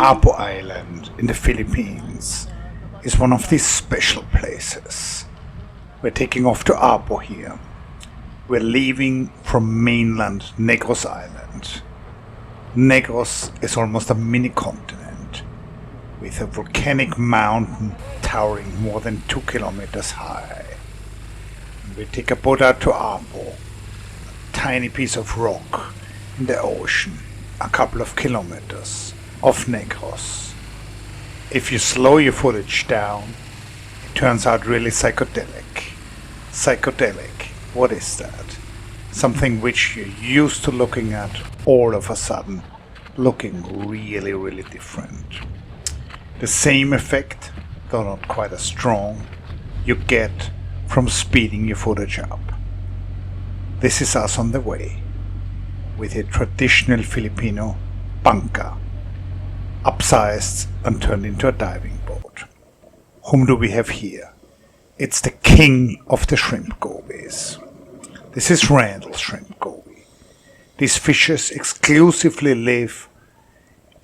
Apo Island in the Philippines is one of these special places. We're taking off to Apo here. We're leaving from mainland Negros Island. Negros is almost a mini continent with a volcanic mountain towering more than 2 kilometers high. And we take a boat out to Apo, a tiny piece of rock in the ocean, a couple of kilometers off Negros. If you slow your footage down, it turns out really psychedelic. Psychedelic, what is that? Something which you're used to looking at, all of a sudden looking really, really different. The same effect, though not quite as strong, you get from speeding your footage up. This is us on the way, with a traditional Filipino bangka, upsized and turned into a diving boat. Whom do we have here? It's the king of the shrimp gobies. This is Randall shrimp goby. These fishes exclusively live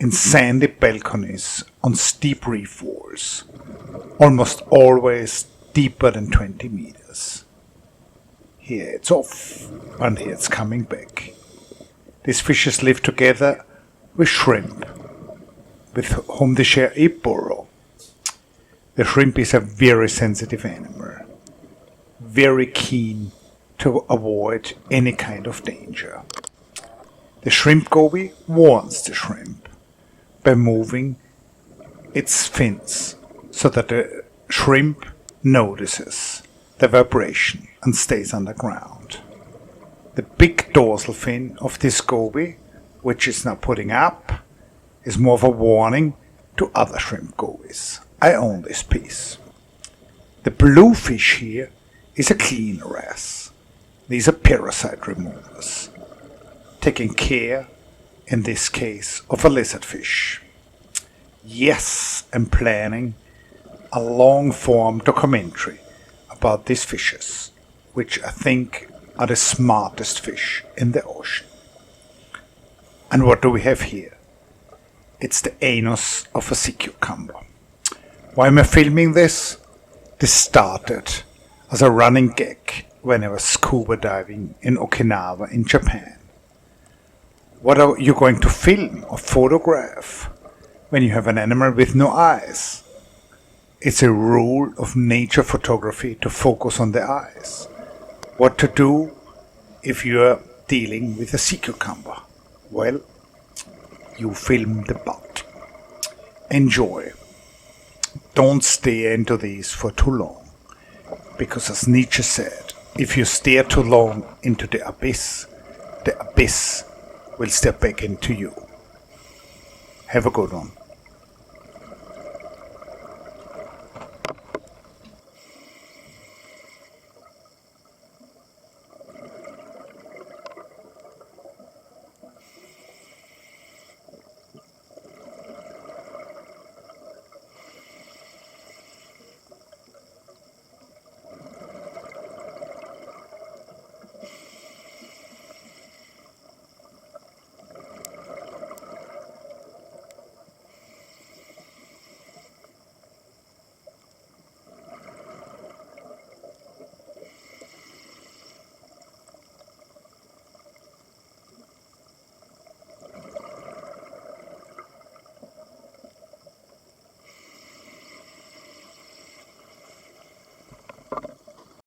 in sandy balconies on steep reef walls, almost always deeper than 20 meters. Here it's off, and here it's coming back. These fishes live together with shrimp, with whom they share a burrow. The shrimp is a very sensitive animal, very keen to avoid any kind of danger. The shrimp goby warns the shrimp by moving its fins so that the shrimp notices the vibration and stays underground. The big dorsal fin of this goby, which is now putting up, is more of a warning to other shrimp gobies. I own this piece. The blue fish here is a clean wrasse. These are parasite removers, taking care, in this case, of a lizardfish. Yes, I'm planning a long-form documentary about these fishes, which I think are the smartest fish in the ocean. And what do we have here? It's the anus of a sea cucumber. Why am I filming this? This started as a running gag when I was scuba diving in Okinawa in Japan. What are you going to film or photograph when you have an animal with no eyes? It's a rule of nature photography to focus on the eyes. What to do if you're dealing with a sea cucumber? Well, you film the butt. Enjoy. Don't stare into these for too long, because as Nietzsche said, if you stare too long into the abyss will stare back into you. Have a good one.